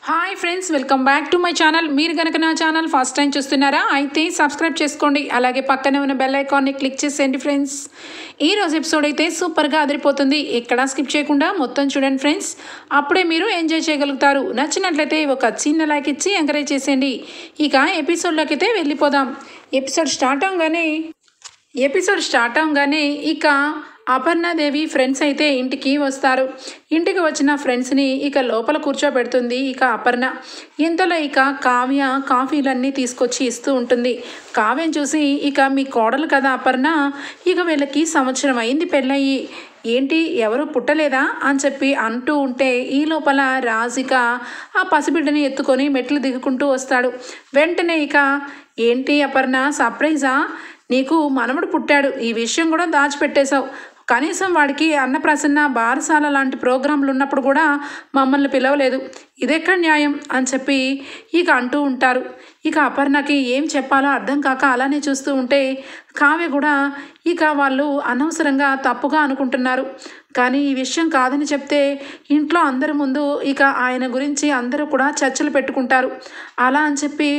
Hi friends, welcome back to my channel. మీరు కనుక నా ఛానల్ ఫస్ట్ టైం చూస్తున్నారా అయితే సబ్స్క్రైబ్ చేసుకోండి. అలాగే పక్కనే ఉన్న బెల్ ఐకాన్ని క్లిక్ చేసేయండి ఫ్రెండ్స్. ఈరోజు ఎపిసోడ్ అయితే సూపర్గా అదిరిపోతుంది. ఎక్కడా స్కిప్ చేయకుండా మొత్తం చూడండి ఫ్రెండ్స్. అప్పుడే మీరు ఎంజాయ్ చేయగలుగుతారు. నచ్చినట్లయితే ఒక చిన్న లైక్ ఇచ్చి ఎంకరేజ్ చేసేయండి. ఇక ఎపిసోడ్లోకి అయితే వెళ్ళిపోదాం. ఎపిసోడ్ స్టార్ట్ అవగానే ఇక అపర్ణాదేవి ఫ్రెండ్స్ అయితే ఇంటికి వస్తారు. ఇంటికి వచ్చిన ఫ్రెండ్స్ని ఇక లోపల కూర్చోబెడుతుంది ఇక అపర్ణ. ఇంతలో ఇక కావ్య కాఫీలన్నీ తీసుకొచ్చి ఇస్తూ ఉంటుంది. కావ్యం చూసి ఇక మీ కోడలు కదా అపర్ణ, ఇక వీళ్ళకి సంవత్సరం అయింది పెళ్ళయి, ఏంటి ఎవరు పుట్టలేదా అని చెప్పి అంటూ ఉంటే ఈ లోపల రాజిక ఆ పసిబిడ్డని ఎత్తుకొని మెట్లు దిగుకుంటూ వస్తాడు. వెంటనే ఇక ఏంటి అపర్ణ, సర్ప్రైజా, నీకు మనవడు పుట్టాడు, ఈ విషయం కూడా దాచిపెట్టేశావు, కనీసం వాడికి అన్నప్రసన్న బారసాల లాంటి ప్రోగ్రాంలు ఉన్నప్పుడు కూడా మమ్మల్ని పిలవలేదు, ఇదెక్కడ న్యాయం అని చెప్పి ఇక అంటూ ఉంటారు. ఇక అపర్ణకి ఏం చెప్పాలో అర్థం కాక అలానే చూస్తూ ఉంటే కావ్య కూడా ఇక వాళ్ళు అనవసరంగా తప్పుగా అనుకుంటున్నారు, కానీ ఈ విషయం కాదని చెప్తే ఇంట్లో అందరి ముందు ఇక ఆయన గురించి అందరూ కూడా చర్చలు పెట్టుకుంటారు, అలా అని చెప్పి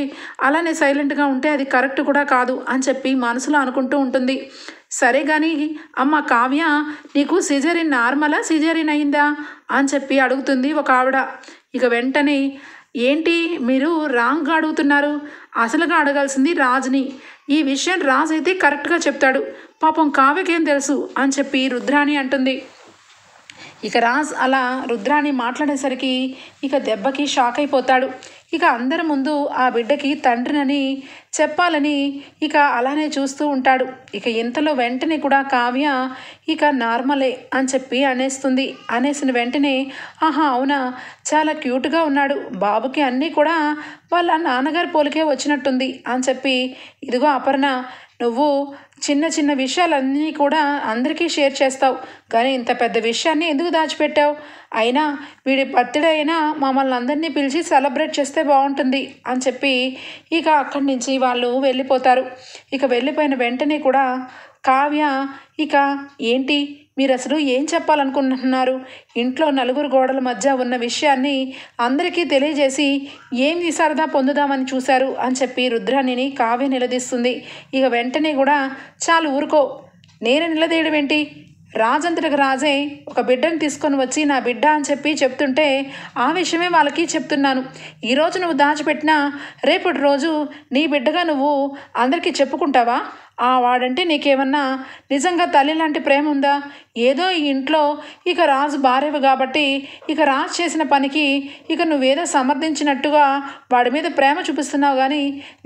అలానే సైలెంట్గా ఉంటే అది కరెక్ట్ కూడా కాదు అని చెప్పి మనసులో అనుకుంటూ ఉంటుంది. సరే కానీ అమ్మ కావ్య, నీకు సిజేరియన్ నార్మలా సిజేరియన్ అయిందా అని చెప్పి అడుగుతుంది ఒక ఆవిడ. ఇక వెంటనే ఏంటి మీరు రాంగ్గా అడుగుతున్నారు, అసలుగా అడగాల్సింది రాజుని, ఈ విషయం రాజు అయితే కరెక్ట్గా చెప్తాడు, పాపం కావ్యకేం తెలుసు అని చెప్పి రుద్రాణి అంటుంది. ఇక రాజ్ అలా రుద్రాణి మాట్లాడేసరికి ఇక దెబ్బకి షాక్ అయిపోతాడు. ఇక అందరి ముందు ఆ బిడ్డకి తండ్రినని చెప్పాలని ఇక అలానే చూస్తూ ఉంటాడు. ఇక ఇంతలో వెంటనే కూడా కావ్య ఇక నార్మలే అని చెప్పి అనేస్తుంది. అనేసిన వెంటనే ఆహా అవునా, చాలా క్యూట్గా ఉన్నాడు, బాబుకి అన్నీ కూడా వాళ్ళ నాన్నగారి పోలికే వచ్చినట్టుంది అని చెప్పి, ఇదిగో అపర్ణ, నువ్వు చిన్న చిన్న విషయాలన్నీ కూడా అందరికీ షేర్ చేస్తావు, కానీ ఇంత పెద్ద విషయాన్ని ఎందుకు దాచిపెట్టావు, అయినా వీడి బర్త్డే అయినా మమ్మల్ని అందరినీ పిలిచి సెలబ్రేట్ చేస్తే బాగుంటుంది అని చెప్పి ఇక అక్కడి నుంచి వాళ్ళు వెళ్ళిపోతారు. ఇక వెళ్ళిపోయిన వెంటనే కూడా కావ్య ఇక ఏంటి మీరు అసలు ఏం చెప్పాలనుకుంటున్నారు, ఇంట్లో నలుగురు గోడల మధ్య ఉన్న విషయాన్ని అందరికీ తెలియజేసి ఏమి సరదా పొందుదామని చూశారు అని చెప్పి రుద్రాణిని కావ్య నిలదీస్తుంది. ఇక వెంటనే కూడా చాలు ఊరుకో, నేను నిలదీయడం ఏంటి, రాజంతటికి రాజే ఒక బిడ్డను తీసుకొని వచ్చి నా బిడ్డ అని చెప్పి చెప్తుంటే ఆ విషయమే వాళ్ళకి చెప్తున్నాను. ఈరోజు నువ్వు దాచిపెట్టినా రేపటి రోజు నీ బిడ్డగా నువ్వు అందరికీ చెప్పుకుంటావా, ఆ వాడంటే నీకేమన్నా నిజంగా తల్లి లాంటి ప్రేమ ఉందా, ఏదో ఈ ఇంట్లో ఇక రాజు భార్యవు కాబట్టి ఇక రాజు చేసిన పనికి ఇక నువ్వేదో సమర్థించినట్టుగా వాడి మీద ప్రేమ చూపిస్తున్నావు, కానీ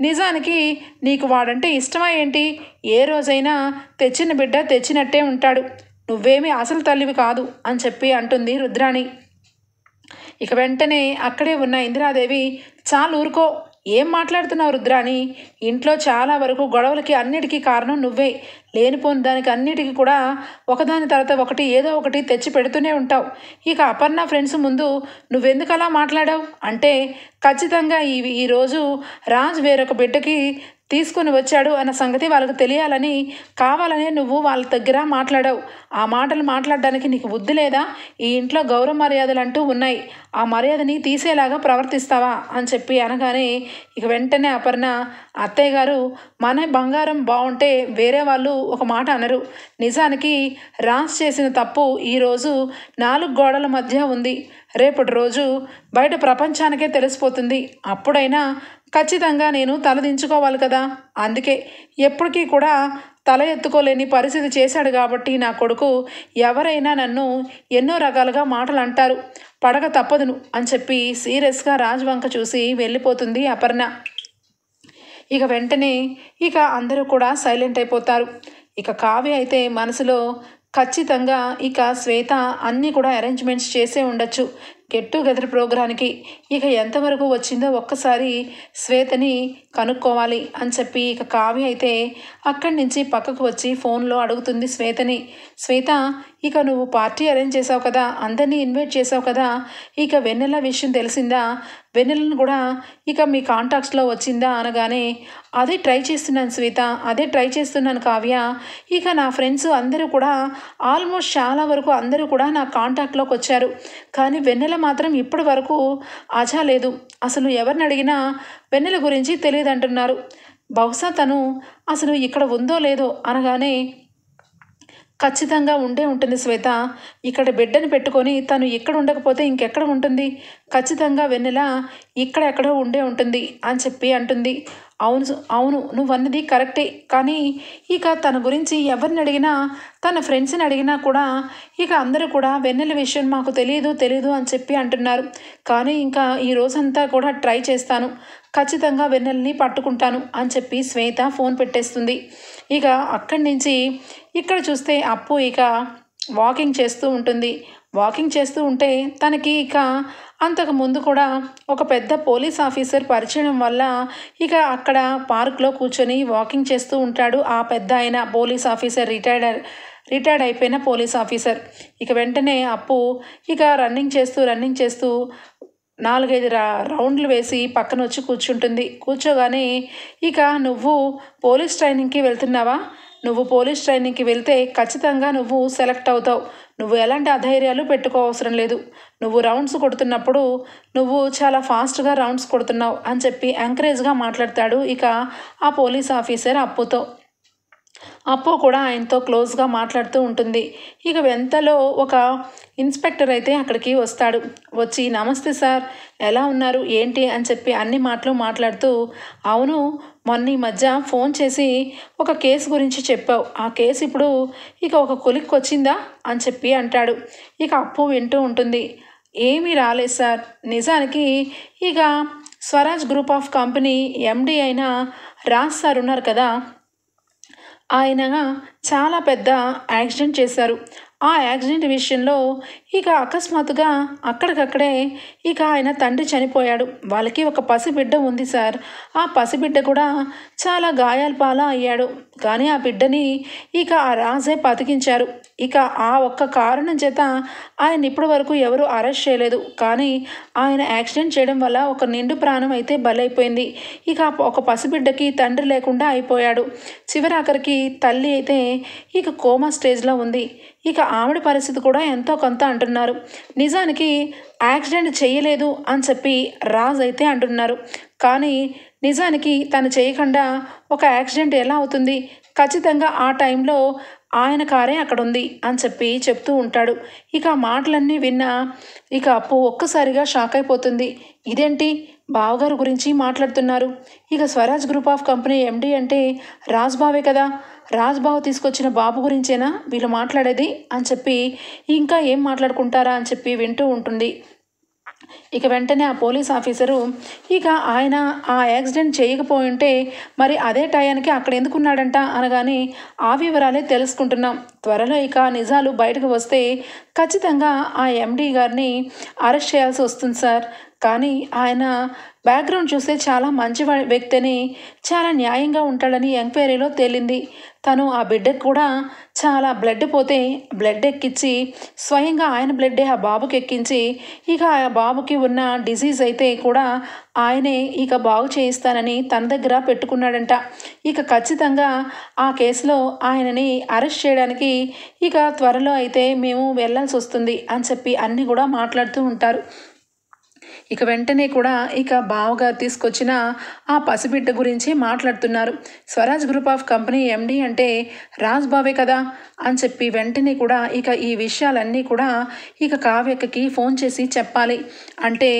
నిజానికి నీకు వాడంటే ఇష్టమా ఏంటి, ఏ రోజైనా తెచ్చిన బిడ్డ తెచ్చినట్టే ఉంటాడు, నువ్వేమీ అసలు తల్లివి కాదు అని చెప్పి అంటుంది రుద్రాణి. ఇక వెంటనే అక్కడే ఉన్న ఇందిరాదేవి చాలు ఊరుకో, ఏం మాట్లాడుతున్నావు రుద్రాణి, ఇంట్లో చాలా వరకు గొడవలకి అన్నిటికీ కారణం నువ్వే, లేనిపోని దానికి అన్నిటికీ కూడా ఒకదాని తర్వాత ఒకటి ఏదో ఒకటి తెచ్చి పెడుతూనే ఉంటావు, ఇక అపర్ణ ఫ్రెండ్స్ ముందు నువ్వెందుకు అలా మాట్లాడావు అంటే ఖచ్చితంగా ఈరోజు రాజు వేరొక బిడ్డకి తీసుకొని వచ్చాడు అన్న సంగతి వాళ్ళకు తెలియాలని కావాలనే నువ్వు వాళ్ళ దగ్గర మాట్లాడావు, ఆ మాటలు మాట్లాడడానికి నీకు బుద్ధి లేదా, ఈ ఇంట్లో గౌరవ మర్యాదలు అంటూ ఉన్నాయి, ఆ మర్యాదని తీసేలాగా ప్రవర్తిస్తావా అని చెప్పి అనగానే ఇక వెంటనే అపర్ణ, అత్తయ్య గారు మన బంగారం బాగుంటే వేరే వాళ్ళు ఒక మాట అనరు, నిజానికి రాజ్ చేసిన తప్పు ఈరోజు 4 గోడల మధ్య ఉంది, రేపటి రోజు బయట ప్రపంచానికే తెలిసిపోతుంది, అప్పుడైనా ఖచ్చితంగా నేను తలదించుకోవాలి కదా, అందుకే ఎప్పటికీ కూడా తల ఎత్తుకోలేని పరిస్థితి చేశాడు కాబట్టి నా కొడుకు ఎవరైనా నన్ను ఎన్నో రకాలుగా మాటలు అంటారు, పడక తప్పదును అని చెప్పి సీరియస్గా రాజ్ వంక చూసి వెళ్ళిపోతుంది అపర్ణ. ఇక వెంటనే ఇక అందరూ కూడా సైలెంట్ అయిపోతారు. ఇక కావ్య అయితే మనసులో ఖచ్చితంగా ఇక శ్వేత అన్నీ కూడా అరేంజ్మెంట్స్ చేసే ఉండొచ్చు గెట్ టుగెదర్ ప్రోగ్రాంకి, ఇక ఎంతవరకు వచ్చిందో ఒక్కసారి శ్వేతని కనుక్కోవాలి అని చెప్పి ఇక కావ్య అయితే అక్కడి నుంచి పక్కకు వచ్చి ఫోన్లో అడుగుతుంది శ్వేతని. శ్వేత, ఇక నువ్వు పార్టీ అరేంజ్ చేసావు కదా, అందరినీ ఇన్వైట్ చేసావు కదా, ఇక వెన్నెల విషయం తెలిసిందా, వెన్నెలను కూడా ఇక మీ కాంటాక్ట్స్లో వచ్చిందా అనగానే అదే ట్రై చేస్తున్నాను శ్వేత, అదే ట్రై చేస్తున్నాను కావ్య. ఇక నా ఫ్రెండ్స్ అందరూ కూడా ఆల్మోస్ట్ చాలా వరకు అందరూ కూడా నా కాంటాక్ట్లోకి వచ్చారు. కానీ వెన్నెల మాత్రం ఇప్పటి వరకు అజా లేదు. అసలు ఎవరిని అడిగినా వెన్నెల గురించి తెలియదంటున్నారు. బహుశా తను అసలు ఇక్కడ ఉందో లేదో అనగానే ఖచ్చితంగా ఉండే ఉంటుంది శ్వేత. ఇక్కడ బిడ్డను పెట్టుకొని తను ఇక్కడ ఉండకపోతే ఇంకెక్కడ ఉంటుంది? ఖచ్చితంగా వెన్నెల ఇక్కడ ఎక్కడో ఉండే ఉంటుంది అని చెప్పి అంటుంది. అవును అవును, నువ్వు అన్నది కరెక్టే. కానీ ఇక తన గురించి ఎవరిని అడిగినా, తన ఫ్రెండ్స్ని అడిగినా కూడా ఇక అందరూ కూడా వెన్నెల విషయం మాకు తెలియదు అని చెప్పి అంటున్నారు. కానీ ఇంకా ఈ రోజంతా కూడా ట్రై చేస్తాను, ఖచ్చితంగా వెన్నెలని పట్టుకుంటాను అని చెప్పి శ్వేత ఫోన్ పెట్టేస్తుంది. ఇక అక్కడి నుంచి ఇక్కడ చూస్తే అప్పు ఇక వాకింగ్ చేస్తూ ఉంటుంది. వాకింగ్ చేస్తూ ఉంటే తనకి ఇక అంతకు ముందు కూడా ఒక పెద్ద పోలీస్ ఆఫీసర్ పరిచయం వల్ల ఇక అక్కడ పార్క్లో కూర్చొని వాకింగ్ చేస్తూ ఉంటాడు ఆ పెద్ద ఆయన పోలీస్ ఆఫీసర్, రిటైర్డ్ అయిపోయిన పోలీస్ ఆఫీసర్. ఇక వెంటనే అప్పు ఇక రన్నింగ్ చేస్తూ 4-5 రౌండ్లు వేసి పక్కన వచ్చి కూర్చుంటుంది. కూర్చోగానే ఇక నువ్వు పోలీస్ ట్రైనింగ్కి వెళ్తున్నావా? నువ్వు పోలీస్ ట్రైనింగ్కి వెళ్తే ఖచ్చితంగా నువ్వు సెలెక్ట్ అవుతావు. నువ్వు ఎలాంటి అధైర్యాలు పెట్టుకోవసరం లేదు. నువ్వు రౌండ్స్ కొడుతున్నప్పుడు నువ్వు చాలా ఫాస్ట్గా రౌండ్స్ కొడుతున్నావు అని చెప్పి ఎంకరేజ్గా మాట్లాడతాడు ఇక ఆ పోలీస్ ఆఫీసర్ అప్పుతో. అప్పు కూడా ఆయనతో క్లోజ్గా మాట్లాడుతూ ఉంటుంది. ఇక వెంతలో ఒక ఇన్స్పెక్టర్ అయితే అక్కడికి వస్తాడు. వచ్చి నమస్తే సార్, ఎలా ఉన్నారు ఏంటి అని చెప్పి అన్ని మాటలు మాట్లాడుతూ, అవును మొన్న ఈ మధ్య ఫోన్ చేసి ఒక కేసు గురించి చెప్పావు, ఆ కేసు ఇప్పుడు ఇక ఒక కొలిక్కి వచ్చిందా అని చెప్పి అంటాడు. ఇక అప్పు వింటూ ఉంటుంది. ఏమీ రాలేదు సార్, నిజానికి ఇక Swaraj group of company MD అయిన రాజ్ సార్ ఉన్నారు కదా, ఆయన చాలా పెద్ద యాక్సిడెంట్ చేశారు. ఆ యాక్సిడెంట్ విషయంలో ఇక అకస్మాత్తుగా అక్కడికక్కడే ఇక ఆయన తండ్రి చనిపోయాడు. వాళ్ళకి ఒక పసిబిడ్డ ఉంది సార్. ఆ పసిబిడ్డ కూడా చాలా గాయాల పాలా అయ్యాడు. కానీ ఆ బిడ్డని ఇక ఆ రాజే బతికించారు. ఇక ఆ ఒక్క కారణం చేత ఆయన ఇప్పటి వరకు ఎవరు అరెస్ట్ చేయలేదు. కానీ ఆయన యాక్సిడెంట్ చేయడం వల్ల ఒక నిండు ప్రాణం అయితే బలైపోయింది. ఇక ఒక పసిబిడ్డకి తండ్రి లేకుండా అయిపోయాడు. చివరాఖరికి తల్లి అయితే ఇక కోమా స్టేజ్లో ఉంది. ఇక ఆవిడ పరిస్థితి కూడా ఎంతో కొంత అంటున్నారు. నిజానికి యాక్సిడెంట్ చేయలేదు అని చెప్పి రాజ్ అయితే అంటున్నారు. కానీ నిజానికి తను చేయకుండా ఒక యాక్సిడెంట్ ఎలా అవుతుంది? ఖచ్చితంగా ఆ టైంలో ఆయన కారే అక్కడ ఉంది అని చెప్పి చెప్తూ ఉంటాడు. ఇక మాటలన్నీ విన్నా ఇక అప్పు ఒక్కసారిగా షాక్ అయిపోతుంది. ఇదేంటి బావగారు గురించి మాట్లాడుతున్నారు? ఇక Swaraj group of company MD అంటే రాజ్ బావే కదా, రాజ్ బావ తీసుకొచ్చిన బాబు గురించేనా వీళ్ళు మాట్లాడేది అని చెప్పి ఇంకా ఏం మాట్లాడుకుంటారా అని చెప్పి వింటూ ఉంటుంది. ఇక వెంటనే ఆ పోలీస్ ఆఫీసరు ఇక ఆయన ఆ యాక్సిడెంట్ చేయకపోయింటే మరి అదే టయానికి అక్కడ ఎందుకున్నాడంట అనగానే ఆ వివరాలే తెలుసుకుంటున్నాం. త్వరలో ఇక నిజాలు బయటకు వస్తే ఖచ్చితంగా ఆ ఎండి గారిని అరెస్ట్ చేయాల్సి వస్తుంది సార్. కానీ ఆయన బ్యాక్గ్రౌండ్ చూస్తే చాలా మంచి వ్యక్తి అని, చాలా న్యాయంగా ఉంటాడని ఎంక్వైరీలో తేలింది. తను ఆ బిడ్డకు కూడా చాలా బ్లడ్ పోతే బ్లడ్ ఎక్కించి స్వయంగా ఆయన బ్లడ్డే ఆ బాబుకి ఎక్కించి ఇక ఆ బాబుకి ఉన్న డిసీజ్ అయితే కూడా ఆయనే ఇక బాగు చేయిస్తానని తన దగ్గర పెట్టుకున్నాడంట. ఇక ఖచ్చితంగా ఆ కేసులో ఆయనని అరెస్ట్ చేయడానికి ఇక త్వరలో అయితే మేము వెళ్ళాల్సి వస్తుంది అని చెప్పి అన్నీ కూడా మాట్లాడుతూ ఉంటారు. ఇక వెంటనే కూడా ఇక బావగారు తీసుకొచ్చిన ఆ పసిబిడ్డ గురించి మాట్లాడుతున్నారు. Swaraj group of company MD అంటే రాజ్ బావే కదా అని చెప్పి వెంటనే కూడా ఇక ఈ విషయాలన్నీ కూడా ఇక కావ్యకి ఫోన్ చేసి చెప్పాలి. అంటే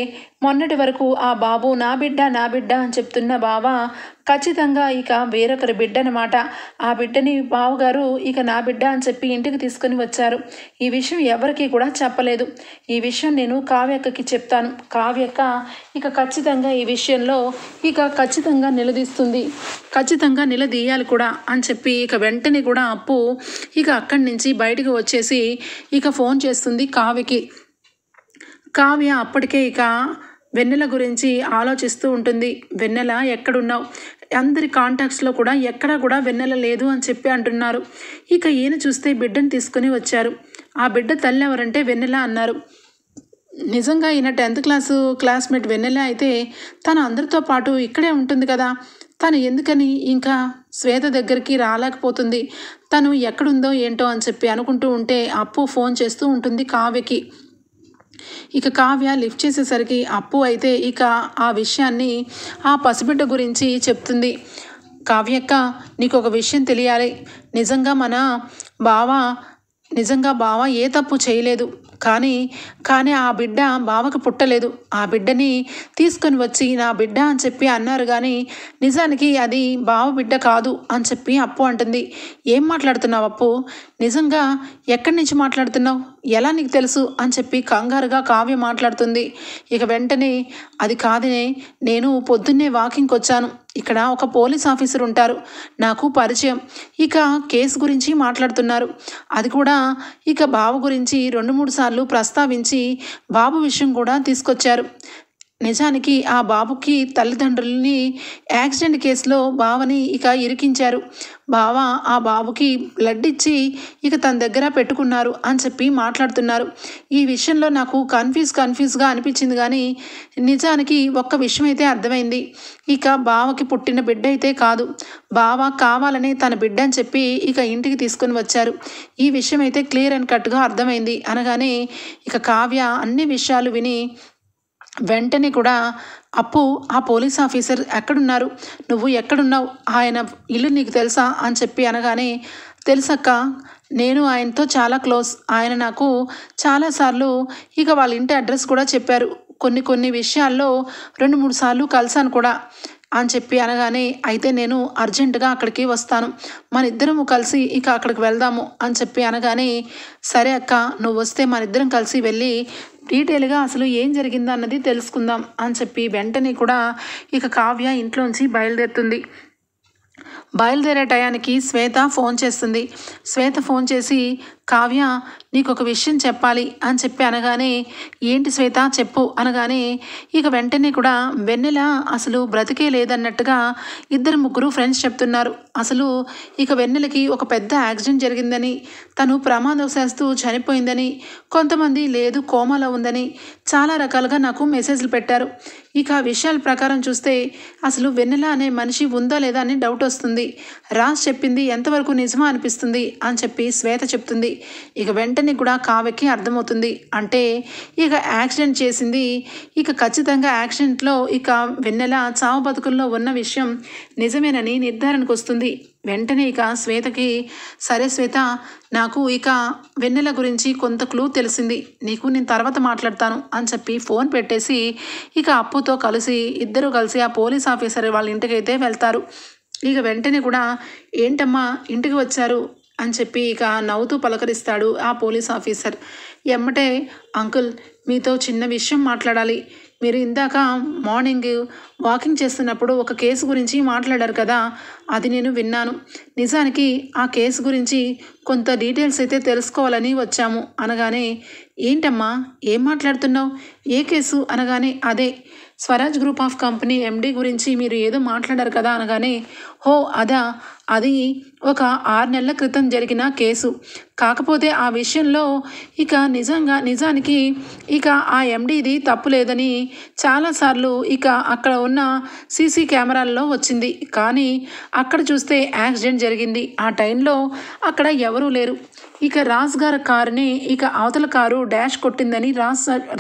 మొన్నటి వరకు ఆ బాబు నా బిడ్డ అని చెప్తున్న బావ ఖచ్చితంగా ఇక వేరొకరి బిడ్డ అనమాట. ఆ బిడ్డని బావగారు ఇక నా బిడ్డ అని చెప్పి ఇంటికి తీసుకొని వచ్చారు. ఈ విషయం ఎవరికి కూడా చెప్పలేదు. ఈ విషయం నేను కావ్యక్కకి చెప్తాను. కావ్యక్క ఇక ఖచ్చితంగా ఈ విషయంలో ఇక ఖచ్చితంగా నిలదీస్తుంది, ఖచ్చితంగా నిలదీయాలి కూడా అని చెప్పి ఇక వెంటనే కూడా అప్పు ఇక అక్కడి నుంచి బయటకు వచ్చేసి ఇక ఫోన్ చేస్తుంది కావ్యకి. కావ్య అప్పటికే ఇక వెన్నెల గురించి ఆలోచిస్తూ ఉంటుంది. వెన్నెల ఎక్కడున్నావు? అందరి కాంటాక్ట్స్లో కూడా ఎక్కడా కూడా వెన్నెల లేదు అని చెప్పి అంటున్నారు. ఇక ఈయన చూస్తే బిడ్డను తీసుకుని వచ్చారు. ఆ బిడ్డ తల్లి ఎవరంటే వెన్నెల అన్నారు. నిజంగా ఈయన 10th క్లాసు క్లాస్మేట్ వెన్నెల అయితే తను అందరితో పాటు ఇక్కడే ఉంటుంది కదా, తను ఎందుకని ఇంకా శ్వేత దగ్గరికి రాలేకపోతుంది, తను ఎక్కడుందో ఏంటో అని చెప్పి అనుకుంటూ ఉంటే అప్పు ఫోన్ చేస్తూ ఉంటుంది కావ్యకి. ఇక కావ్య లిఫ్ట్ చేసేసరికి అప్పు అయితే ఇక ఆ విషయాన్ని ఆ పసిబిడ్డ గురించి చెప్తుంది. కావ్యక్క, నీకు ఒక విషయం తెలియాలి. నిజంగా మన బావ నిజంగా బావ ఏ తప్పు చేయలేదు. కానీ ఆ బిడ్డ బావకు పుట్టలేదు. ఆ బిడ్డని తీసుకొని వచ్చి నా బిడ్డ అని చెప్పి అన్నారు, కానీ నిజానికి అది బావ బిడ్డ కాదు అని చెప్పి అప్పు అంటుంది. ఏం మాట్లాడుతున్నావు అప్పు? నిజంగా ఎక్కడి నుంచి మాట్లాడుతున్నావు? ఎలా నీకు తెలుసు అని చెప్పి కంగారుగా కావ్య మాట్లాడుతుంది. ఇక వెంటనే అది కాదనే, నేను పొద్దున్నే వాకింగ్కి వచ్చాను. ఇక్కడ ఒక పోలీస్ ఆఫీసర్ ఉంటారు, నాకు పరిచయం. ఇక కేసు గురించి మాట్లాడుతున్నారు. అది కూడా ఇక బావ గురించి 2-3 సార్లు ప్రస్తావించి బాబు విషయం కూడా తీసుకొచ్చారు. నిజానికి ఆ బాబుకి తల్లిదండ్రులని యాక్సిడెంట్ కేసులో బావని ఇక ఇరికించారు. బావ ఆ బాబుకి బ్లడ్ ఇచ్చి ఇక తన దగ్గర పెట్టుకున్నారు అని చెప్పి మాట్లాడుతున్నారు. ఈ విషయంలో నాకు కన్ఫ్యూజ్గా అనిపించింది, కానీ నిజానికి ఒక్క విషయం అయితే అర్థమైంది. ఇక బావకి పుట్టిన బిడ్డ అయితే కాదు, బావ కావాలని తన బిడ్డ అని చెప్పి ఇక ఇంటికి తీసుకొని వచ్చారు. ఈ విషయం అయితే క్లియర్ అండ్ కట్గా అర్థమైంది అనగానే ఇక కావ్య అన్ని విషయాలు విని వెంటనే కూడా అప్పు, ఆ పోలీస్ ఆఫీసర్ ఎక్కడున్నారు, నువ్వు ఎక్కడున్నావు, ఆయన ఇల్లు నీకు తెలుసా అని చెప్పి అనగానే, తెలుసక్క, నేను ఆయనతో చాలా క్లోజ్. ఆయన నాకు చాలాసార్లు ఇక వాళ్ళ ఇంటి అడ్రస్ కూడా చెప్పారు. కొన్ని విషయాల్లో 2-3 సార్లు కలిసాను కూడా అని చెప్పి అనగానే, అయితే నేను అర్జెంటుగా అక్కడికి వస్తాను, మన ఇద్దరము కలిసి ఇక అక్కడికి వెళ్దాము అని చెప్పి అనగానే, సరే అక్క, నువ్వు వస్తే మన ఇద్దరం కలిసి వెళ్ళి డీటెయిల్గా అసలు ఏం జరిగిందో అన్నది తెలుసుకుందాం అని చెప్పి వెంటనే కూడా ఇక కావ్య ఇంట్లోంచి బయలుదేరుతుంది. బయలుదేరే టయానికి శ్వేత ఫోన్ చేస్తుంది. శ్వేత ఫోన్ చేసి, కావ్య, నీకు ఒక విషయం చెప్పాలి అని చెప్పి అనగానే, ఏంటి శ్వేత చెప్పు అనగానే ఇక వెంటనే కూడా వెన్నెల అసలు బ్రతికే లేదన్నట్టుగా 2-3 ఫ్రెండ్స్ చెప్తున్నారు. అసలు ఇక వెన్నెలకి ఒక పెద్ద యాక్సిడెంట్ జరిగిందని, తను ప్రమాదవశాత్తు చనిపోయిందని, కొంతమంది లేదు కోమాలో ఉందని చాలా రకాలుగా నాకు మెసేజ్లు పెట్టారు. ఇక విషయాల ప్రకారం చూస్తే అసలు వెన్నెల అనే మనిషి ఉందా లేదా అని డౌట్ వస్తుంది. రాజ్ చెప్పింది ఎంతవరకు నిజమా అనిపిస్తుంది అని చెప్పి శ్వేత చెప్తుంది. ఇక వెంటనే కూడా కావ్యకి అర్థమవుతుంది. అంటే ఇక యాక్సిడెంట్ చేసింది, ఇక ఖచ్చితంగా యాక్సిడెంట్లో ఇక వెన్నెల చావు బతుకుల్లో ఉన్న విషయం నిజమేనని నిర్ధారణకు వస్తుంది. వెంటనే ఇక శ్వేతకి, సరే శ్వేత, నాకు ఇక వెన్నెల గురించి కొంత క్లూ తెలిసింది, నీకు నేను తర్వాత మాట్లాడతాను అని చెప్పి ఫోన్ పెట్టేసి ఇక అప్పుతో కలిసి ఇద్దరు కలిసి ఆ పోలీస్ ఆఫీసర్ వాళ్ళ ఇంటికైతే వెళ్తారు. ఇక వెంటనే కూడా, ఏంటమ్మా ఇంటికి వచ్చారు అని చెప్పి ఇక నవ్వుతూ పలకరిస్తాడు ఆ పోలీస్ ఆఫీసర్. ఎమ్మటే, అంకుల్, మీతో చిన్న విషయం మాట్లాడాలి. మీరు ఇందాక మార్నింగ్ వాకింగ్ చేస్తున్నప్పుడు ఒక కేసు గురించి మాట్లాడారు కదా, అది నేను విన్నాను. నిజానికి ఆ కేసు గురించి కొంత డీటెయిల్స్ అయితే తెలుసుకోవాలని వచ్చాము అనగానే, ఏంటమ్మా ఏం మాట్లాడుతున్నావు, ఏ కేసు అనగానే, అదే Swaraj group of company MD గురించి మీరు ఏదో మాట్లాడారు కదా అనగానే, హో అదా, అది ఒక 6 నెలల క్రితం జరిగిన కేసు. కాకపోతే ఆ విషయంలో ఇక నిజానికి ఇక ఆ ఎండీది తప్పు లేదని చాలాసార్లు ఇక అక్కడ ఉన్న సీసీ కెమెరాల్లో వచ్చింది. కానీ అక్కడ చూస్తే యాక్సిడెంట్ జరిగింది. ఆ టైంలో అక్కడ ఎవరూ లేరు. ఇక రాజ్ గారి కారుని ఇక అవతల కారు డాష్ కొట్టిందని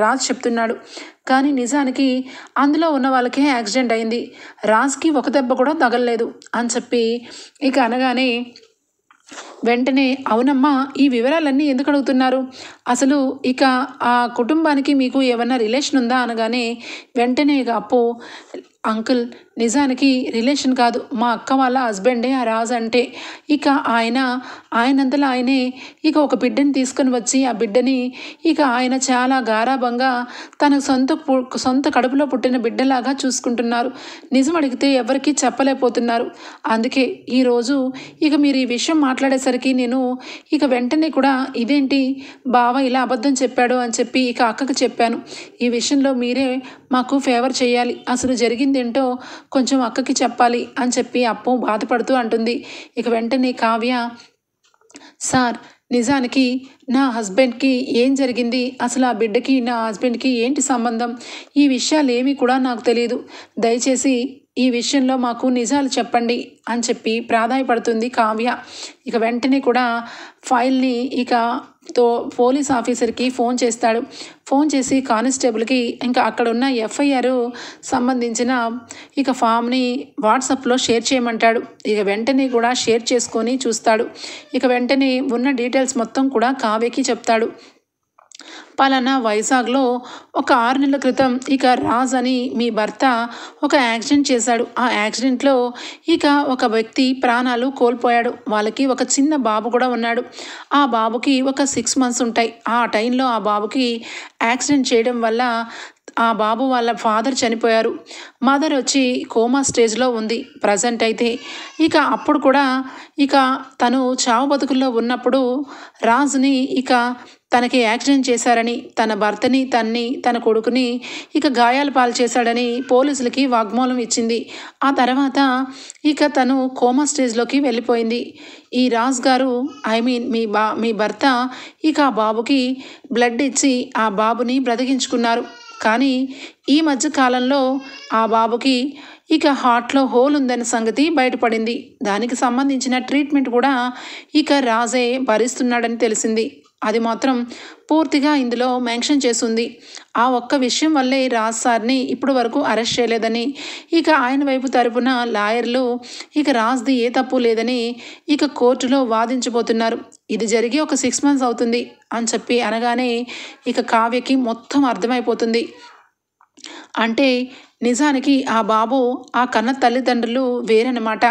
రాజ్ చెప్తున్నాడు. కానీ నిజానికి అందులో ఉన్న వాళ్ళకే యాక్సిడెంట్ అయింది. రాజ్కి ఒక దెబ్బ కూడా తగలలేదు అని చెప్పి ఇక అనగానే, వెంటనే, అవునమ్మా, ఈ వివరాలన్నీ ఎందుకు అడుగుతున్నారు, అసలు ఇక ఆ కుటుంబానికి మీకు ఏమన్నా రిలేషన్ ఉందా అనగానే, వెంటనే ఇక అప్పు, అంకుల్, నిజానికి రిలేషన్ కాదు, మా అక్క వాళ్ళ హస్బెండే ఆ రాజు అంటే. ఇక ఆయనంతలో ఆయనే ఇక ఒక బిడ్డని తీసుకొని వచ్చి ఆ బిడ్డని ఇక ఆయన చాలా గారాబంగా తన సొంత కడుపులో పుట్టిన బిడ్డలాగా చూసుకుంటున్నారు. నిజం అడిగితే ఎవరికి చెప్పలేకపోతున్నారు. అందుకే ఈరోజు ఇక మీరు ఈ విషయం మాట్లాడేసరికి నేను ఇక వెంటనే కూడా, ఇదేంటి బావ ఇలా అబద్ధం చెప్పాడు అని చెప్పి ఇక అక్కకు చెప్పాను. ఈ విషయంలో మీరే మాకు ఫేవర్ చేయాలి, అసలు జరిగిందేంటో కొంచెం అక్కకి చెప్పాలి అని చెప్పి అప్పు బాధపడుతూ అంటుంది. ఇక వెంటనే కావ్య, సార్, నిజానికి నా హస్బెండ్కి ఏం జరిగింది, అసలు ఆ బిడ్డకి నా హస్బెండ్కి ఏంటి సంబంధం, ఈ విషయాలు ఏమీ కూడా నాకు తెలియదు. దయచేసి ఈ విషయంలో మాకు నిజాలు చెప్పండి అని చెప్పి ప్రాధాయపడుతుంది కావ్య. ఇక వెంటనే కూడా ఫైల్ని పోలీస్ ఆఫీసర్కి ఫోన్ చేస్తాడు. ఫోన్ చేసి కానిస్టేబుల్కి ఇంకా అక్కడ ఉన్న ఎఫ్ఐఆర్ సంబంధించిన ఫామ్ని వాట్సాప్లో షేర్ చేయమంటాడు. ఇక వెంటనే కూడా షేర్ చేసుకొని చూస్తాడు. ఇక వెంటనే ఉన్న డీటెయిల్స్ మొత్తం కూడా కావ్యకి చెప్తాడు. పలానా వైజాగ్లో ఒక 6 నెలల క్రితం రాజ్ అని మీ భర్త ఒక యాక్సిడెంట్ చేశాడు. ఆ యాక్సిడెంట్లో ఒక వ్యక్తి ప్రాణాలు కోల్పోయాడు. వాళ్ళకి ఒక చిన్న బాబు కూడా ఉన్నాడు. ఆ బాబుకి ఒక 6 మంత్స్ ఉంటాయి. ఆ టైంలో ఆ బాబుకి యాక్సిడెంట్ చేయడం వల్ల ఆ బాబు వాళ్ళ ఫాదర్ చనిపోయారు. మదర్ వచ్చి కోమా స్టేజ్లో ఉంది ప్రజెంట్ అయితే. అప్పుడు కూడా తను చావు బతుకుల్లో ఉన్నప్పుడు రాజుని తనకి యాక్సిడెంట్ చేశారని, తన భర్తని తన కొడుకుని గాయాల పాలు చేశాడని పోలీసులకి వాగ్మూలం ఇచ్చింది. ఆ తర్వాత తను కోమా స్టేజ్లోకి వెళ్ళిపోయింది. ఈ రాజ్ గారు మీ భర్త ఆ బాబుకి బ్లడ్ ఇచ్చి ఆ బాబుని బ్రతికించుకున్నారు. కానీ ఈ మధ్య కాలంలో ఆ బాబుకి హార్ట్లో హోల్ ఉందన్న సంగతి బయటపడింది. దానికి సంబంధించిన ట్రీట్మెంట్ కూడా రాజే భరిస్తున్నాడని తెలిసింది. అది మాత్రం పూర్తిగా ఇందులో మెన్షన్ చేస్తుంది. ఆ ఒక్క విషయం వల్లే రాజ్ సార్ని ఇప్పటి వరకు అరెస్ట్ చేయలేదని ఆయన వైపు తరపున లాయర్లు రాజ్ది ఏ తప్పు లేదని కోర్టులో వాదించబోతున్నారు. ఇది జరిగి ఒక 6 మంత్స్ అవుతుంది అని చెప్పి అనగానే కావ్యకి మొత్తం అర్థమైపోతుంది. అంటే నిజానికి ఆ బాబు ఆ కన్న తల్లిదండ్రులు వేరనమాట.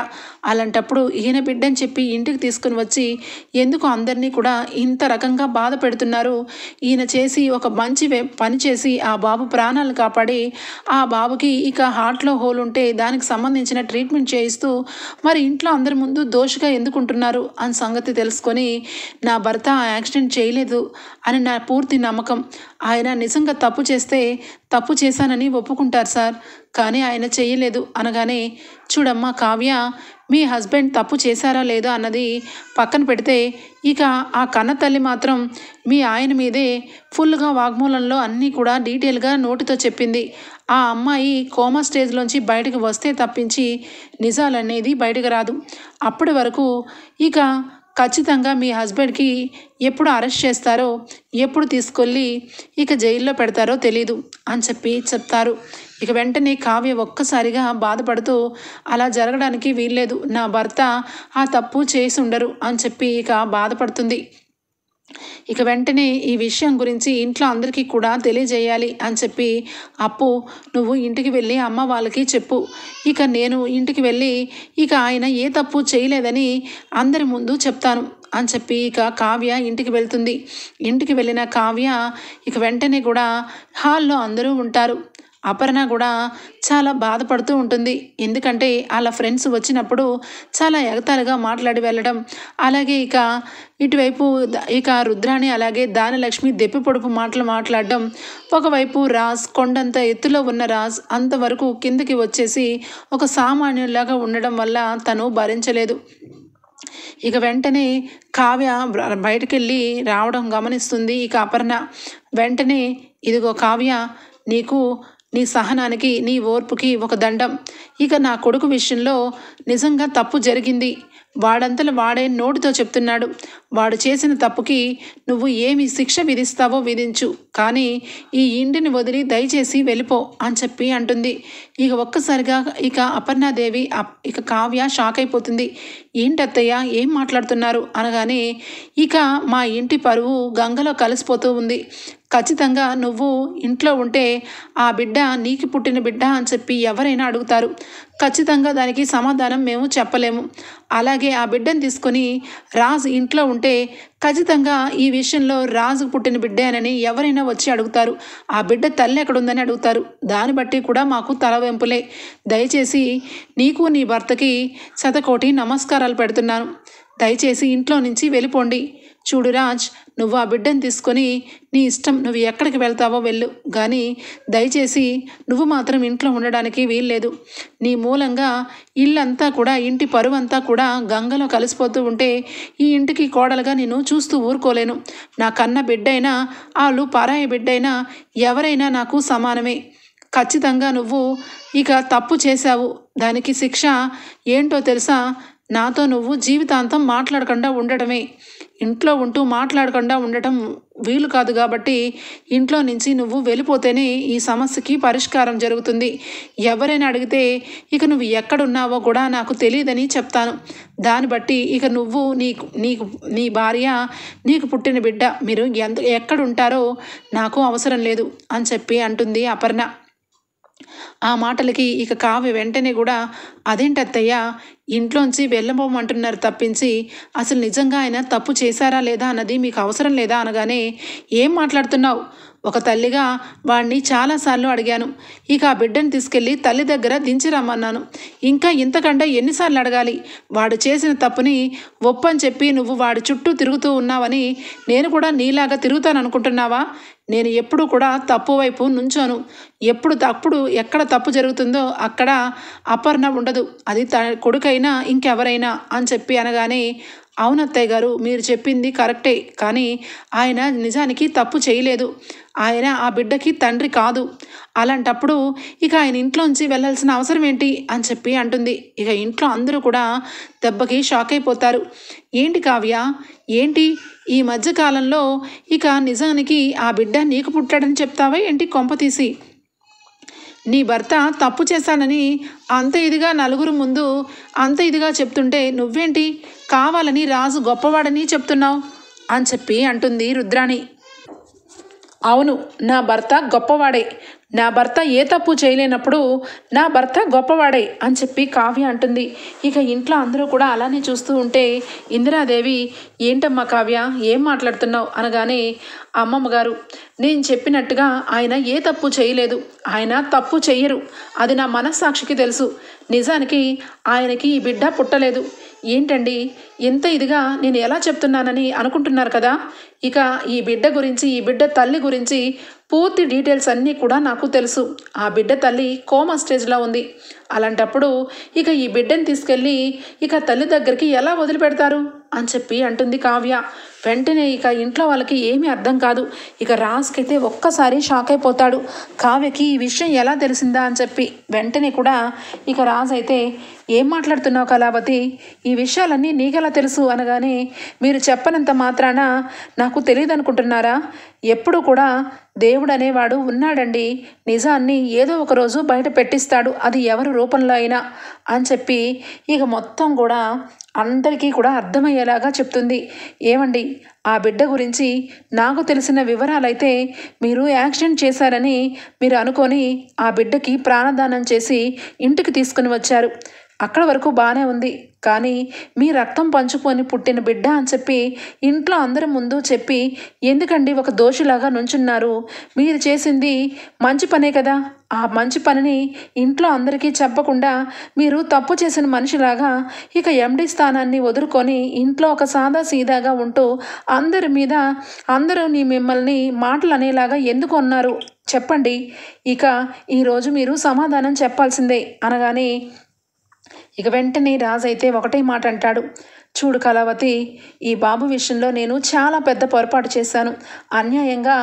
అలాంటప్పుడు ఈయన బిడ్డని చెప్పి ఇంటికి తీసుకుని వచ్చి ఎందుకు అందరినీ కూడా ఇంత రకంగా బాధ పెడుతున్నారు. ఈయన చేసి ఒక మంచి పని చేసి ఆ బాబు ప్రాణాలను కాపాడి ఆ బాబుకి హార్ట్లో హోల్ ఉంటే దానికి సంబంధించిన ట్రీట్మెంట్ చేయిస్తూ మరి ఇంట్లో అందరి ముందు దోషిగా ఎందుకుంటున్నారు అని సంగతి తెలుసుకొని నా భర్త యాక్సిడెంట్ చేయలేదు అని నా పూర్తి నమ్మకం. ఆయన నిజంగా తప్పు చేస్తే తప్పు చేశానని ఒప్పుకుంటారు సార్, కానీ ఆయన చేయలేదు అనగానే, చూడమ్మా కావ్య, మీ హస్బెండ్ తప్పు చేశారా లేదా అన్నది పక్కన పెడితే ఆ కన్న తల్లి మాత్రం మీ ఆయన మీదే ఫుల్గా వాగ్మూలంలో అన్నీ కూడా డీటెయిల్గా నోటితో చెప్పింది. ఆ అమ్మాయి కోమా స్టేజ్లోంచి బయటకు వస్తే తప్పించి నిజాలనేది బయటకు రాదు. అప్పటి వరకు ఖచ్చితంగా మీ హస్బెండ్కి ఎప్పుడు అరెస్ట్ చేస్తారో, ఎప్పుడు తీసుకెళ్ళి జైల్లో పెడతారో తెలీదు అని చెప్పి చెప్తారు. వెంటనే కావ్య ఒక్కసారిగా బాధపడుతూ అలా జరగడానికి వీల్లేదు, నా భర్త ఆ తప్పు చేసి ఉండరు అని చెప్పి బాధపడుతుంది. వెంటనే ఈ విషయం గురించి ఇంట్లో అందరికీ కూడా తెలియజేయాలి అని చెప్పి, అప్పు నువ్వు ఇంటికి వెళ్ళి అమ్మ వాళ్ళకి చెప్పు, నేను ఇంటికి వెళ్ళి ఆయన ఏ తప్పు చేయలేదని అందరి ముందు చెప్తాను అని చెప్పి కావ్య ఇంటికి వెళ్తుంది. ఇంటికి వెళ్ళిన కావ్య వెంటనే కూడా హాల్లో అందరూ ఉంటారు. అపర్ణ కూడా చాలా బాధపడుతూ ఉంటుంది. ఎందుకంటే వాళ్ళ ఫ్రెండ్స్ వచ్చినప్పుడు చాలా ఎగతాళిగా మాట్లాడి వెళ్ళడం, అలాగే ఇటువైపు రుద్రాణి అలాగే దానలక్ష్మి దెప్పి పొడుపు మాటలు మాట్లాడడం, ఒకవైపు రాజ్ కొండంత ఎత్తులో ఉన్న రాజ్ అంతవరకు కిందకి వచ్చేసి ఒక సామాన్యులాగా ఉండడం వల్ల తను భరించలేదు. వెంటనే కావ్య బయటకెళ్ళి రావడం గమనిస్తుంది అపర్ణ. వెంటనే, ఇదిగో కావ్య, నీ సహనానికి నీ ఓర్పుకి ఒక దండం. నా కొడుకు విషయంలో నిజంగా తప్పు జరిగింది. వాడంతలో వాడే నోటితో చెప్తున్నాడు. వాడు చేసిన తప్పుకి నువ్వు ఏమి శిక్ష విధిస్తావో విధించు, కానీ ఈ ఇంటిని వదిలి దయచేసి వెళ్ళిపో అని చెప్పి అంటుంది. ఒక్కసారిగా అపర్ణాదేవి కావ్య షాక్ అయిపోతుంది. ఏంటత్తయ్య ఏం మాట్లాడుతున్నారు అనగానే, మా ఇంటి పరువు గంగలో కలిసిపోతూ ఉంది. ఖచ్చితంగా నువ్వు ఇంట్లో ఉంటే ఆ బిడ్డ నీకు పుట్టిన బిడ్డ అని చెప్పి ఎవరైనా అడుగుతారు. ఖచ్చితంగా దానికి సమాధానం మేము చెప్పలేము. అలాగే ఆ బిడ్డను తీసుకొని రాజు ఇంట్లో ఉంటే ఖచ్చితంగా ఈ విషయంలో రాజుకు పుట్టిన బిడ్డేనని ఎవరైనా వచ్చి అడుగుతారు. ఆ బిడ్డ తల్లి ఎక్కడుందని అడుగుతారు. దాన్ని బట్టి కూడా మాకు తలవెంపులే. దయచేసి నీకు నీ భర్తకి 100 కోటి నమస్కారాలు పెడుతున్నాను. దయచేసి ఇంట్లో నుంచి వెళ్ళిపోండి. చూడు రాజ్, నువ్వు ఆ బిడ్డను తీసుకొని నీ ఇష్టం, నువ్వు ఎక్కడికి వెళ్తావో వెళ్ళు, కానీ దయచేసి నువ్వు మాత్రం ఇంట్లో ఉండడానికి వీల్లేదు. నీ మూలంగా ఇల్లంతా కూడా, ఇంటి పరువంతా కూడా గంగలో కలిసిపోతూ ఉంటే ఈ ఇంటికి కోడలుగా నేను చూస్తూ ఊరుకోలేను. నా కన్న బిడ్డైనా, వాళ్ళు పరాయి బిడ్డైనా, ఎవరైనా నాకు సమానమే. ఖచ్చితంగా నువ్వు ఇక తప్పు చేశావు. దానికి శిక్ష ఏంటో తెలుసా? నాతో నువ్వు జీవితాంతం మాట్లాడకుండా ఉండటమే. ఇంట్లో ఉంటూ మాట్లాడకుండా ఉండటం వీలు కాదు కాబట్టి ఇంట్లో నుంచి నువ్వు వెళ్ళిపోతేనే ఈ సమస్యకి పరిష్కారం జరుగుతుంది. ఎవరైనా అడిగితే ఇక నువ్వు ఎక్కడున్నావో కూడా నాకు తెలియదని చెప్తాను. దాన్ని బట్టి ఇక నువ్వు నీ భార్య, నీకు పుట్టిన బిడ్డ మీరు ఎక్కడుంటారో నాకు అవసరం లేదు అని చెప్పి అంటుంది అపర్ణ. ఆ మాటలకి ఇక కావ్య వెంటనే కూడా, అదేంటత్తయ్య, ఇంట్లోంచి వెళ్ళబోమంటున్నారు తప్పించి అసలు నిజంగా ఆయన తప్పు చేశారా లేదా అన్నది మీకు అవసరం లేదా అనగానే, ఏం మాట్లాడుతున్నావు? ఒక తల్లిగా వాడిని చాలాసార్లు అడిగాను. ఇక ఆ బిడ్డను తీసుకెళ్ళి తల్లి దగ్గర దించిరమ్మన్నాను. ఇంకా ఇంతకంటే ఎన్నిసార్లు అడగాలి? వాడు చేసిన తప్పుని ఒప్పని చెప్పి నువ్వు వాడి చుట్టూ తిరుగుతూ ఉన్నావని నేను కూడా నీలాగా తిరుగుతాను అనుకుంటున్నావా? నేను ఎప్పుడు కూడా తప్పు వైపు నుంచోను. ఎక్కడ తప్పు జరుగుతుందో అక్కడ అపర్ణ ఉండదు. అది కొడుకైనా ఇంకెవరైనా అని చెప్పి అనగానే, అవునత్తయ్య గారు, మీరు చెప్పింది కరెక్టే, కానీ ఆయన నిజానికి తప్పు చేయలేదు. ఆయన ఆ బిడ్డకి తండ్రి కాదు. అలాంటప్పుడు ఇక ఆయన ఇంట్లోంచి వెళ్ళాల్సిన అవసరం ఏంటి అని చెప్పి అంటుంది. ఇక ఇంట్లో అందరూ కూడా దెబ్బకి షాక్ అయిపోతారు. ఏంటి కావ్య, ఏంటి ఈ మధ్యకాలంలో ఇక నిజానికి ఆ బిడ్డ నీకు పుట్టాడని చెప్తావా ఏంటి? కొంపతీసి నీ భర్త తప్పు చేశానని అంత ఇదిగా నలుగురు ముందు అంత ఇదిగా చెప్తుంటే నువ్వేంటి కావాలని రాజు గొప్పవాడని చెప్తున్నావు అని చెప్పి అంటుంది రుద్రాణి. అవును, నా భర్త గొప్పవాడే. నా భర్త ఏ తప్పు చేయలేనప్పుడు నా భర్త గొప్పవాడే అని చెప్పి కావ్య అంటుంది. ఇక ఇంట్లో అందరూ కూడా అలానే చూస్తూ ఉంటే ఇందిరాదేవి, ఏంటమ్మా కావ్య, ఏం మాట్లాడుతున్నావు అనగానే, అమ్మమ్మ గారు, నేను చెప్పినట్టుగా ఆయన ఏ తప్పు చేయలేదు. ఆయన తప్పు చెయ్యరు. అది నా మనస్సాక్షికి తెలుసు. నిజానికి ఆయనకి ఈ బిడ్డ పుట్టలేదు. ఏంటండి ఎంత ఇదిగా నేను ఎలా చెప్తున్నానని అనుకుంటున్నారు కదా? ఇక ఈ బిడ్డ గురించి, ఈ బిడ్డ తల్లి గురించి పూర్తి డీటెయిల్స్ అన్నీ కూడా నాకు తెలుసు. ఆ బిడ్డ తల్లి కోమా స్టేజ్లో ఉంది. అలాంటప్పుడు ఇక ఈ బిడ్డని తీసుకెళ్ళి ఇక తల్లి దగ్గరికి ఎలా వదిలిపెడతారు అని చెప్పి అంటుంది కావ్య. వెంటనే ఇక ఇంట్లో వాళ్ళకి ఏమీ అర్థం కాదు. ఇక రాజ్కైతే ఒక్కసారి షాక్ అయిపోతాడు. కావ్యకి ఈ విషయం ఎలా తెలిసిందా అని చెప్పి. వెంటనే కూడా ఇక రాజ్ అయితే, ఏం మాట్లాడుతున్నావు కళావతి, ఈ విషయాలన్నీ నీకెలా తెలుసు అనగానే, మీరు చెప్పనంత మాత్రాన నాకు తెలియదు అనుకుంటున్నారా? ఎప్పుడు కూడా దేవుడు అనేవాడు ఉన్నాడండి. నిజాన్ని ఏదో ఒక రోజు బయట పెట్టిస్తాడు, అది ఎవరి రూపంలో అయినా అని చెప్పి ఇక మొత్తం కూడా అందరికీ కూడా అర్థమయ్యేలాగా చెప్తుంది. ఏమండి, ఆ బిడ్డ గురించి నాకు తెలిసిన వివరాలైతే మీరు యాక్సిడెంట్ చేశారని మీరు అనుకొని ఆ బిడ్డకి ప్రాణదానం చేసి ఇంటికి తీసుకుని వచ్చారు. అక్కడ వరకు బాగానే ఉంది. కానీ మీ రక్తం పంచుకొని పుట్టిన బిడ్డ అని చెప్పి ఇంట్లో అందరి ముందు చెప్పి ఎందుకండి ఒక దోషిలాగా నుంచున్నారు? మీరు చేసింది మంచి పనే కదా. ఆ మంచి పనిని ఇంట్లో అందరికీ చెప్పకుండా మీరు తప్పు చేసిన మనిషిలాగా ఇక ఎండి స్థానాన్ని వదులుకొని ఇంట్లో ఒక సాదా సీదాగా ఉంటూ అందరూ మిమ్మల్ని మాటలు అనేలాగా ఎందుకు అన్నారు చెప్పండి. ఇక ఈరోజు మీరు సమాధానం చెప్పాల్సిందే అనగానే ఇక వెంటనే రాజు అయితే ఒకటే మాట అంటాడు. చూడు కళావతి, ఈ బాబు విషయంలో నేను చాలా పెద్ద పొరపాటు చేశాను. అన్యాయంగా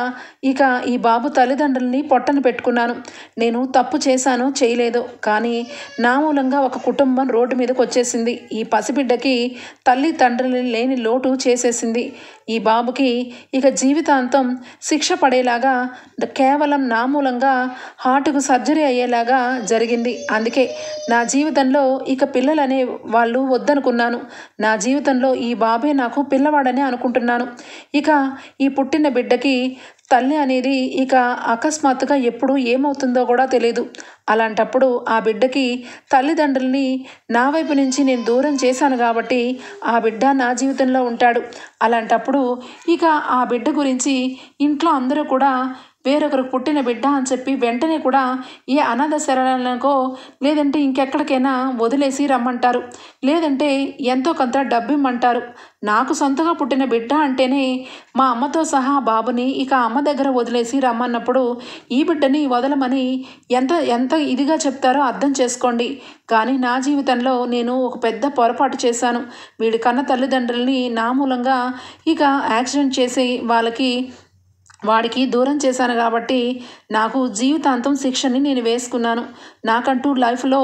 ఇక ఈ బాబు తల్లిదండ్రుల్ని పొట్టన పెట్టుకున్నాను. నేను తప్పు చేశానో చేయలేదో, కానీ నా మూలంగా ఒక కుటుంబం రోడ్డు మీదకి వచ్చేసింది. ఈ పసిబిడ్డకి తల్లి తండ్రులు లేని లోటు చేసేసింది. ఈ బాబుకి ఇక జీవితాంతం శిక్ష పడేలాగా కేవలం నా మూలంగా హార్ట్కు సర్జరీ అయ్యేలాగా జరిగింది. అందుకే నా జీవితంలో ఇక పిల్లలనే వాళ్ళు వద్దనుకున్నాను. నా జీవితంలో ఈ బాబే నాకు పిల్లవాడని అనుకుంటున్నాను. ఇక ఈ పుట్టిన బిడ్డకి తల్లి అనేది ఇక అకస్మాత్తుగా ఎప్పుడు ఏమవుతుందో కూడా తెలియదు. అలాంటప్పుడు ఆ బిడ్డకి తల్లిదండ్రుల్ని నా వైపు నుంచి నేను దూరం చేశాను కాబట్టి ఆ బిడ్డ నా జీవితంలో ఉంటాడు. అలాంటప్పుడు ఇక ఆ బిడ్డ గురించి ఇంట్లో అందరూ కూడా వేరొకరు పుట్టిన బిడ్డ అని చెప్పి వెంటనే కూడా ఏ అనాథ శరణాలకో లేదంటే ఇంకెక్కడికైనా వదిలేసి రమ్మంటారు, లేదంటే ఎంతో కొంత డబ్బు ఇమ్మంటారు. నాకు సొంతగా పుట్టిన బిడ్డ అంటేనే మా అమ్మతో సహా బాబుని ఇక అమ్మ దగ్గర వదిలేసి రమ్మన్నప్పుడు ఈ బిడ్డని వదలమని ఎంత ఎంత ఇదిగా చెప్తారో అర్థం చేసుకోండి. కానీ నా జీవితంలో నేను ఒక పెద్ద పొరపాటు చేశాను. వీడి కన్న తల్లిదండ్రుల్ని నా మూలంగా ఇక యాక్సిడెంట్ చేసి వాడికి దూరం చేశాను కాబట్టి నాకు జీవితాంతం శిక్షని నేను వేసుకున్నాను. నాకంటూ లైఫ్లో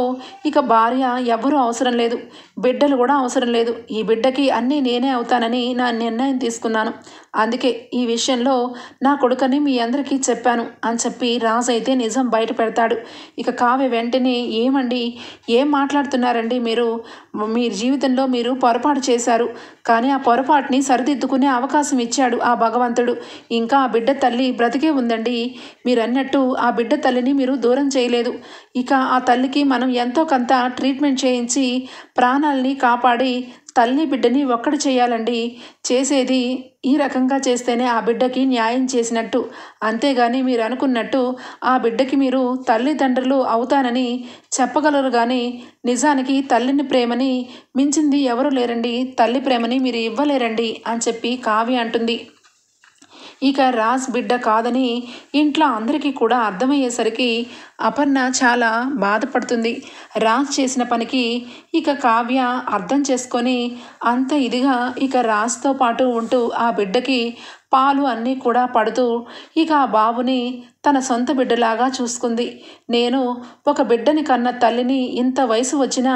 ఇక భార్య ఎవ్వరూ అవసరం లేదు, బిడ్డలు కూడా అవసరం లేదు. ఈ బిడ్డకి అన్నీ నేనే అవుతానని నా నిర్ణయం తీసుకున్నాను. అందుకే ఈ విషయంలో నా కొడుకని మీ అందరికీ చెప్పాను అని చెప్పి రాజు అయితే నిజం బయట పెడతాడు. ఇక కావ్య వెంటనే ఏమండి, ఏం మాట్లాడుతున్నారండి మీరు? మీ జీవితంలో మీరు పొరపాటు చేశారు, కానీ ఆ పొరపాటుని సరిదిద్దుకునే అవకాశం ఇచ్చాడు ఆ భగవంతుడు. ఇంకా ఆ బిడ్డ తల్లి బ్రతికే ఉందండి. మీరు అన్నట్టు ఆ బిడ్డ తల్లిని మీరు దూరం చేయలేదు. ఇక ఆ తల్లికి మనం ఎంతో కొంత ట్రీట్మెంట్ చేయించి ప్రాణాలని కాపాడి తల్లి బిడ్డని ఒక్కటి చేయాలండి. చేసేది ఈ రకంగా చేస్తేనే ఆ బిడ్డకి న్యాయం చేసినట్టు. అంతేగాని మీరు అనుకున్నట్టు ఆ బిడ్డకి మీరు తల్లిదండ్రులు అవుతానని చెప్పగలరు, కానీ నిజానికి తల్లిని ప్రేమని మించింది ఎవరు లేరండి. తల్లి ప్రేమని మీరు ఇవ్వలేరండి అని చెప్పి కావ్య అంటుంది. ఇక రాజ్ బిడ్డ కాదని ఇంట్లో అందరికీ కూడా అర్థమయ్యేసరికి అపర్ణ చాలా బాధపడుతుంది. రాజ్ చేసిన పనికి ఇక కావ్య అర్థం చేసుకొని అంత ఇదిగా ఇక రాజ్తో పాటు ఉంటూ ఆ బిడ్డకి పాలు అన్నీ కూడా పడుతూ ఇక ఆ బాబుని తన సొంత బిడ్డలాగా చూసుకుంది. నేను ఒక బిడ్డని కన్న తల్లిని ఇంత వయసు వచ్చినా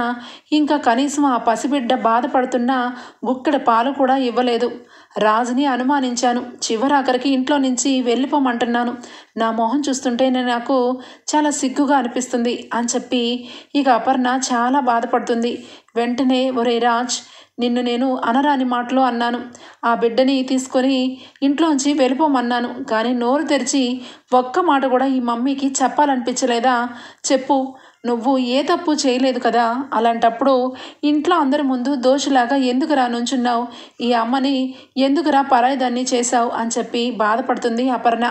ఇంకా కనీసం ఆ పసిబిడ్డ బాధపడుతున్న గుక్కెడ పాలు కూడా ఇవ్వలేదు. రాజుని అనుమానించాను. చివరాఖరికి ఇంట్లో నుంచి వెళ్ళిపోమంటున్నాను. నా మొహం చూస్తుంటే నాకు చాలా సిగ్గుగా అనిపిస్తుంది అని చెప్పి ఇక అపర్ణ చాలా బాధపడుతుంది. వెంటనే ఒరే రాజ్, నిన్ను నేను అనరాని మాటలు అన్నాను. ఆ బిడ్డని తీసుకొని ఇంట్లోంచి వెళ్ళిపోమన్నాను, కానీ నోరు తెరిచి ఒక్క మాట కూడా ఈ మమ్మీకి చెప్పాలనిపించలేదా? చెప్పు, నువ్వు ఏ తప్పు చేయలేదు కదా. అలాంటప్పుడు ఇంట్లో అందరి ముందు దోషిలాగా ఎందుకురా నుంచున్నావు? ఈ అమ్మని ఎందుకురా పరాయిదాన్ని చేశావు అని చెప్పి బాధపడుతుంది అపర్ణ.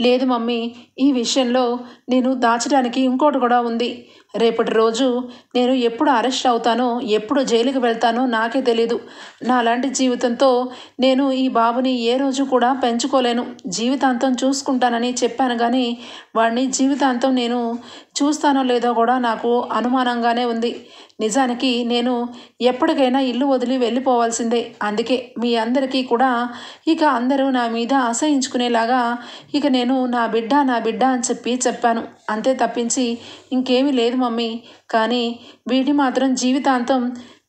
లేదు మమ్మీ, ఈ విషయంలో నేను దాచడానికి ఇంకోటి కూడా ఉంది. రేపటి రోజు నేను ఎప్పుడు అరెస్ట్ అవుతానో, ఎప్పుడు జైలుకి వెళ్తానో నాకే తెలీదు. నాలాంటి జీవితంతో నేను ఈ బాబుని ఏ రోజు కూడా పెంచుకోలేను. జీవితాంతం చూసుకుంటానని చెప్పాను, కానీ వాడిని జీవితాంతం నేను చూస్తానో లేదో కూడా నాకు అనుమానంగానే ఉంది. నిజానికి నేను ఎప్పటికైనా ఇల్లు వదిలి వెళ్ళిపోవాల్సిందే. అందుకే మీ అందరికీ కూడా ఇక అందరూ నా మీద అసహించుకునేలాగా ఇక నేను నా బిడ్డ అని చెప్పాను. అంతే తప్పించి ఇంకేమీ లేదు మమ్మీ. కానీ వీడి మాత్రం జీవితాంతం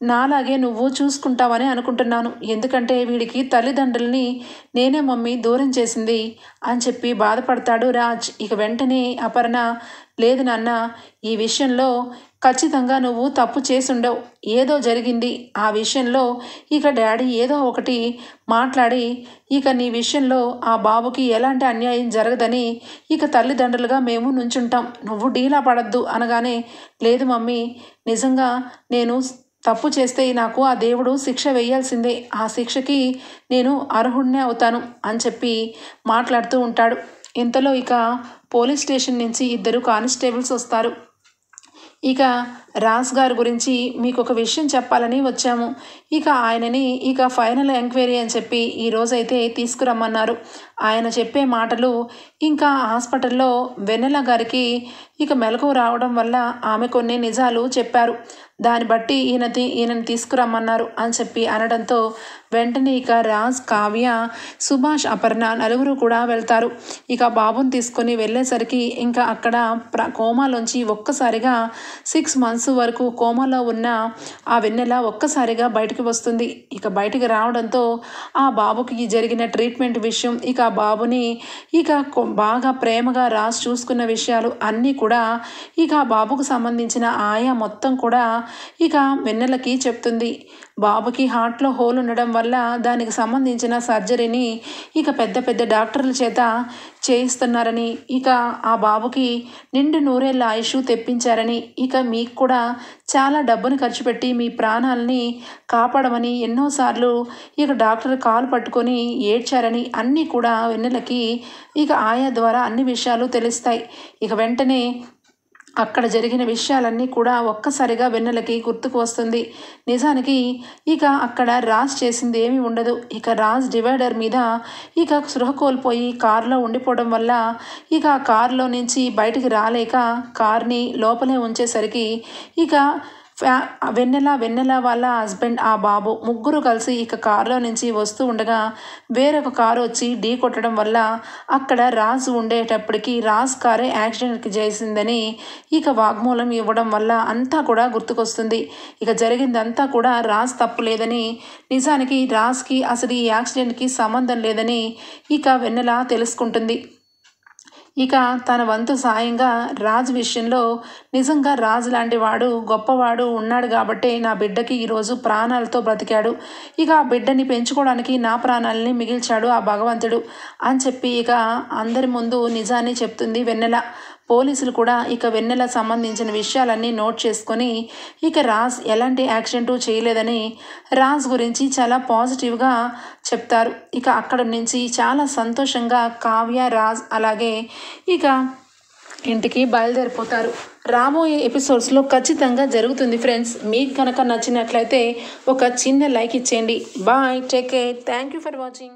నాలాగే నువ్వు చూసుకుంటావని అనుకుంటున్నాను. ఎందుకంటే వీడికి తల్లిదండ్రుల్ని నేనే మమ్మీ దూరం చేసింది అని చెప్పి బాధపడతాడు రాజ్. ఇక వెంటనే అపర్ణ, లేదు నాన్న, ఈ విషయంలో ఖచ్చితంగా నువ్వు తప్పు చేసుండవు. ఏదో జరిగింది. ఆ విషయంలో ఇక డాడీ ఏదో ఒకటి మాట్లాడి ఇక నీ విషయంలో ఆ బాబుకి ఎలాంటి అన్యాయం జరగదని ఇక తల్లిదండ్రులుగా మేము నుంచుంటాం. నువ్వు డీలా పడద్దు అనగానే, లేదు మమ్మీ, నిజంగా నేను తప్పు చేస్తే నాకు ఆ దేవుడు శిక్ష వేయాల్సిందే. ఆ శిక్షకి నేను అర్హుడినే అవుతాను అని చెప్పి మాట్లాడుతూ ఉంటాడు. ఇంతలో ఇక పోలీస్ స్టేషన్ నుంచి 2 కానిస్టేబుల్స్ వస్తారు. ఇక రాజ్ గారి గురించి మీకు ఒక విషయం చెప్పాలని వచ్చాము. ఇక ఆయనని ఇక ఫైనల్ ఎంక్వైరీ అని చెప్పి ఈరోజైతే తీసుకురమ్మన్నారు. ఆయన చెప్పే మాటలు ఇంకా హాస్పిటల్లో వెన్నెల గారికి ఇక మెలకువ రావడం వల్ల ఆమె కొన్ని నిజాలు చెప్పారు. దాన్ని బట్టి ఈయనని తీసుకురమ్మన్నారు అని చెప్పి అనడంతో వెంటనే ఇక రాజ్, కావ్య, సుభాష్, అపర్ణ నలుగురు కూడా వెళ్తారు. ఇక బాబుని తీసుకొని వెళ్ళేసరికి ఇంకా అక్కడ కోమాలోంచి ఒక్కసారిగా 6 months వరకు కోమాలో ఉన్న ఆ వెన్నెల ఒక్కసారిగా బయటికి వస్తుంది. ఇక బయటికి రావడంతో ఆ బాబుకి జరిగిన ట్రీట్మెంట్ విషయం, ఇక ఆ బాబుని ఇక బాగా ప్రేమగా రాజ్ చూసుకున్న విషయాలు అన్నీ కూడా ఇక ఆ బాబుకు సంబంధించిన ఆయా మొత్తం కూడా ఇక వెన్నెలకి చెప్తుంది. బాబుకి హార్ట్లో హోల్ ఉండడం వల్ల దానికి సంబంధించిన సర్జరీని ఇక పెద్ద పెద్ద డాక్టర్ల చేత చేయిస్తున్నారని, ఇక ఆ బాబుకి నిండు నూరేళ్ళ ఆయుష్ తెప్పించారని, ఇక మీకు కూడా చాలా డబ్బును ఖర్చు పెట్టి మీ ప్రాణాలని కాపాడమని ఎన్నోసార్లు ఇక డాక్టర్ కాలు పట్టుకొని ఏడ్చారని అన్నీ కూడా వెన్నెలకి ఇక ఆయా ద్వారా అన్ని విషయాలు తెలుస్తాయి. ఇక వెంటనే అక్కడ జరిగిన విషయాలన్నీ కూడా ఒక్కసారిగా వెన్నెలకి గుర్తుకు వస్తుంది. నిజానికి ఇక అక్కడ రాజ్ చేసింది ఏమీ ఉండదు. ఇక రాజ్ డివైడర్ మీద ఇక స్పృహ కోల్పోయి కారులో ఉండిపోవడం వల్ల ఇక ఆ కారులో నుంచి బయటికి రాలేక కార్ని లోపలే ఉంచేసరికి ఇక వెన్నెల వాళ్ళ హస్బెండ్ ఆ బాబు ముగ్గురు కలిసి ఇక కారులో నుంచి వస్తూ ఉండగా వేరొక కారు వచ్చి ఢీ కొట్టడం వల్ల అక్కడ రాజు ఉండేటప్పటికి రాజ్ కారే యాక్సిడెంట్కి చేసిందని ఇక వాగ్మూలం ఇవ్వడం వల్ల అంతా కూడా గుర్తుకొస్తుంది. ఇక జరిగిందంతా కూడా రాజ్ తప్పు లేదని, నిజానికి రాజ్కి అసలు ఈ యాక్సిడెంట్కి సంబంధం లేదని ఇక వెన్నెల తెలుసుకుంటుంది. ఇక తన వంతు సాయంగా రాజ్ విషయంలో నిజంగా రాజు లాంటి వాడు గొప్పవాడు ఉన్నాడు కాబట్టే నా బిడ్డకి ఈరోజు ప్రాణాలతో బ్రతికాడు, ఇక ఆ బిడ్డని పెంచుకోవడానికి నా ప్రాణాలని మిగిల్చాడు ఆ భగవంతుడు అని చెప్పి ఇక అందరి ముందు నిజాన్ని చెప్తుంది వెన్నెల. పోలీసులు కూడా ఇక వెన్నెల సంబంధించిన విషయాలన్నీ నోట్ చేసుకొని ఇక రాజ్ ఎలాంటి యాక్సిడెంటు చేయలేదని రాజ్ గురించి చాలా పాజిటివ్గా చెప్తారు. ఇక అక్కడ నుంచి చాలా సంతోషంగా కావ్య, రాజ్ అలాగే ఇక ఇంటికి బయలుదేరిపోతారు. రాబోయే ఎపిసోడ్స్లో ఖచ్చితంగా జరుగుతుంది ఫ్రెండ్స్. మీకు కనుక నచ్చినట్లయితే ఒక చిన్న లైక్ ఇచ్చేయండి. Bye, take care, thank you for watching.